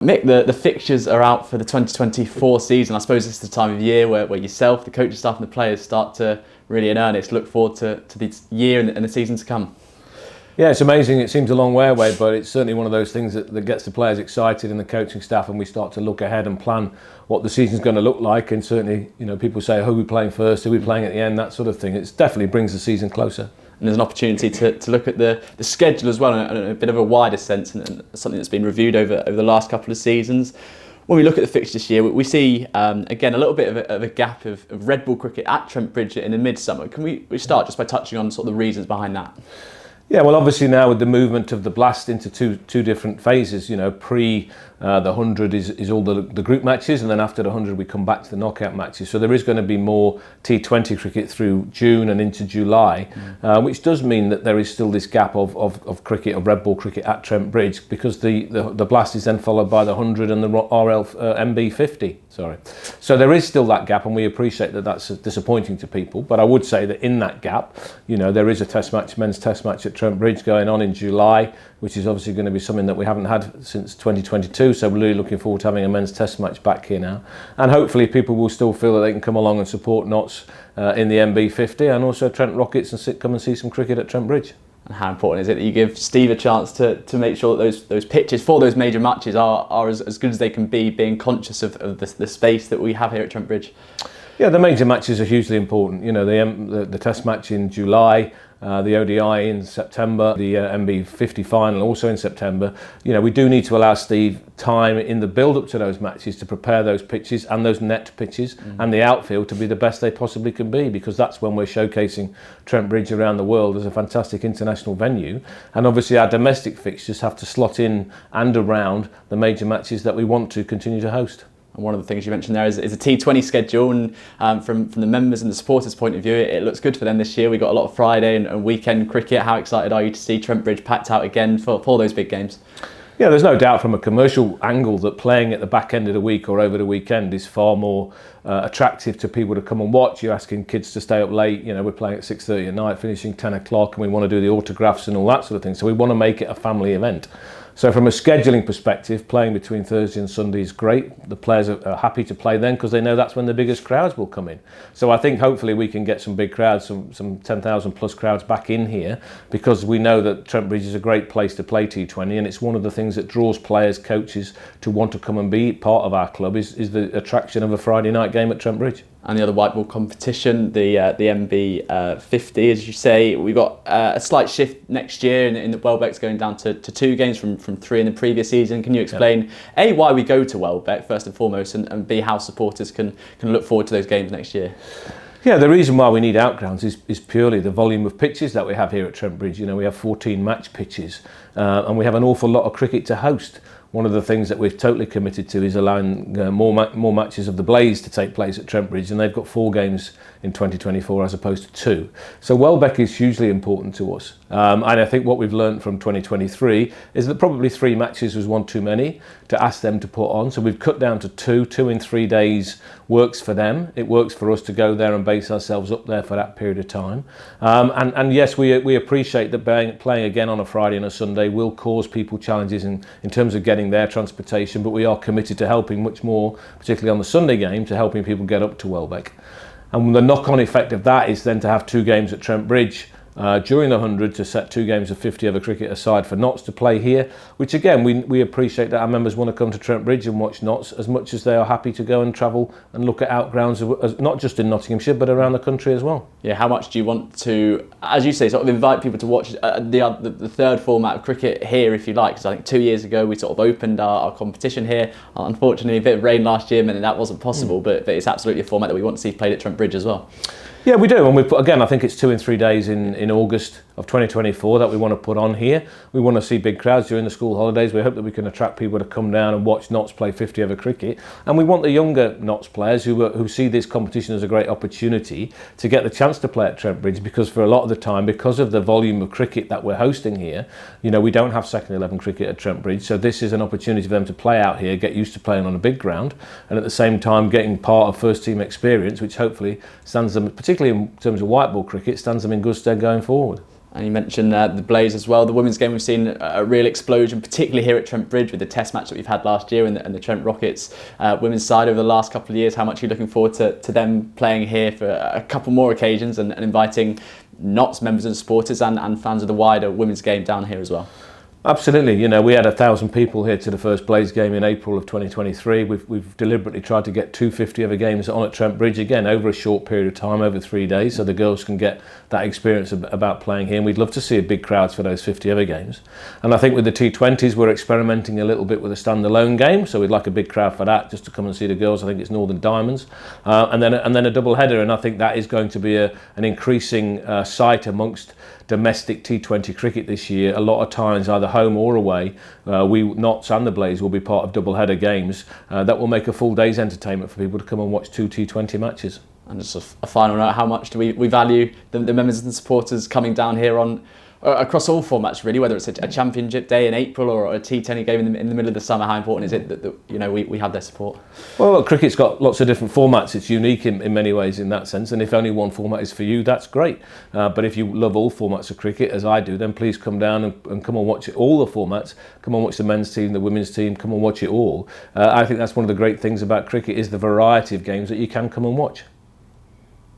Mick, the fixtures are out for the 2024 season. I suppose this is the time of year where yourself, the coaching staff and the players start to really in earnest look forward to this year and the season to come. Yeah, it's amazing. It seems a long way away, but it's certainly one of those things that gets the players excited and the coaching staff, and we start to look ahead and plan what the season's going to look like. And certainly, people say, who are we playing first, who are we playing at the end, that sort of thing. It definitely brings the season closer. And there's an opportunity to look at the schedule as well in a bit of a wider sense, and something that's been reviewed over the last couple of seasons. When we look at the fixture this year, we see, again, a little bit of a gap of red ball cricket at Trent Bridge in the midsummer. Can we start just by touching on sort of the reasons behind that? Yeah, well, obviously now with the movement of the Blast into two different phases, pre the 100 is all the group matches, and then after the 100 we come back to the knockout matches. So there is going to be more T20 cricket through June and into July, which does mean that there is still this gap of cricket, of red ball cricket at Trent Bridge, because the Blast is then followed by the 100 and the MB 50. So there is still that gap, and we appreciate that that's disappointing to people. But I would say that in that gap, there is a test match, men's test match at Trent Bridge going on in July, which is obviously going to be something that we haven't had since 2022. So we're really looking forward to having a men's test match back here now. And hopefully people will still feel that they can come along and support Notts in the MB 50, and also Trent Rockets, and come and see some cricket at Trent Bridge. And how important is it that you give Steve a chance to make sure that those pitches for those major matches are as good as they can be, being conscious of the space that we have here at Trent Bridge? Yeah, the major matches are hugely important. The test match in July, the ODI in September, the MB 50 final also in September. We do need to allow Steve time in the build-up to those matches to prepare those pitches and those net pitches and the outfield to be the best they possibly can be, because that's when we're showcasing Trent Bridge around the world as a fantastic international venue. And obviously our domestic fixtures have to slot in and around the major matches that we want to continue to host. And one of the things you mentioned there is a T20 schedule, and from the members and the supporters' point of view, it looks good for them this year. We've got a lot of Friday and weekend cricket. How excited are you to see Trent Bridge packed out again for those big games? Yeah, there's no doubt from a commercial angle that playing at the back end of the week or over the weekend is far more attractive to people to come and watch. You're asking kids to stay up late. We're playing at 6:30 at night, finishing 10 o'clock, and we want to do the autographs and all that sort of thing. So we want to make it a family event. So from a scheduling perspective, playing between Thursday and Sunday is great. The players are happy to play then because they know that's when the biggest crowds will come in. So I think hopefully we can get some big crowds, some 10,000 plus crowds back in here, because we know that Trent Bridge is a great place to play T20, and it's one of the things that draws players, coaches to want to come and be part of our club is the attraction of a Friday night game at Trent Bridge. And the other white ball competition, the MB 50, as you say, we've got a slight shift next year in the Welbeck's going down to 2 games from 3 in the previous season. Can you explain A, why we go to Welbeck first and foremost, and B, how supporters can look forward to those games next year? Yeah, the reason why we need outgrounds is purely the volume of pitches that we have here at Trent Bridge. We have 14 match pitches, and we have an awful lot of cricket to host. One of the things that we're totally committed to is allowing more matches of the Blaze to take place at Trent Bridge, and they've got 4 games in 2024 as opposed to 2. So Welbeck is hugely important to us. And I think what we've learned from 2023 is that probably 3 matches was one too many to ask them to put on. So we've cut down to 2. 2 in 3 days works for them. It works for us to go there and base ourselves up there for that period of time. And yes, we appreciate that playing again on a Friday and a Sunday will cause people challenges in terms of getting their transportation, but we are committed to helping much more, particularly on the Sunday game, to helping people get up to Welbeck. And the knock-on effect of that is then to have 2 games at Trent Bridge during the 100, to set 2 games of 50 over cricket aside for Notts to play here, which again we appreciate that our members want to come to Trent Bridge and watch Notts as much as they are happy to go and travel and look at outgrounds not just in Nottinghamshire but around the country as well. Yeah, how much do you want to, as you say, sort of invite people to watch the third format of cricket here, if you like? Because I think 2 years ago we sort of opened our competition here. Unfortunately, a bit of rain last year meant that wasn't possible, but it's absolutely a format that we want to see played at Trent Bridge as well. Yeah, we do, and I think it's 2 in 3 days in August of 2024 that we want to put on here. We want to see big crowds during the school holidays. We hope that we can attract people to come down and watch Notts play 50 over cricket, and we want the younger Notts players who see this competition as a great opportunity to get the chance to play at Trent Bridge, because for a lot of the time, because of the volume of cricket that we're hosting here, we don't have second 11 cricket at Trent Bridge, so this is an opportunity for them to play out here, get used to playing on a big ground, and at the same time getting part of first team experience, which hopefully stands them, particularly in terms of white ball cricket, stands them in good stead going forward. And you mentioned the Blaze as well. The women's game, we've seen a real explosion, particularly here at Trent Bridge with the test match that we've had last year and the Trent Rockets women's side over the last couple of years. How much are you looking forward to them playing here for a couple more occasions and inviting Notts members and supporters and fans of the wider women's game down here as well? Absolutely. You know, we had 1,000 people here to the first Blaze game in April of 2023. We've deliberately tried to get 250 other games on at Trent Bridge, again, over a short period of time, over 3 days, so the girls can get that experience about playing here. And we'd love to see big crowds for those 50 other games. And I think with the T20s, we're experimenting a little bit with a standalone game, so we'd like a big crowd for that, just to come and see the girls. I think it's Northern Diamonds. And then a double header, and I think that is going to be an increasing sight amongst domestic T20 cricket this year. A lot of times, either home or away, we Notts and the Blaze will be part of double header games that will make a full day's entertainment for people to come and watch 2 T20 matches. And just a final note, how much do we value the members and supporters coming down here on across all formats, really, whether it's a championship day in April or a T20 game in the middle of the summer? How important is it that we have their support? Well, cricket's got lots of different formats. It's unique in many ways in that sense, and if only one format is for you, that's great. But if you love all formats of cricket, as I do, then please come down and come and watch it, all the formats. Come and watch the men's team, the women's team, come and watch it all. I think that's one of the great things about cricket, is the variety of games that you can come and watch.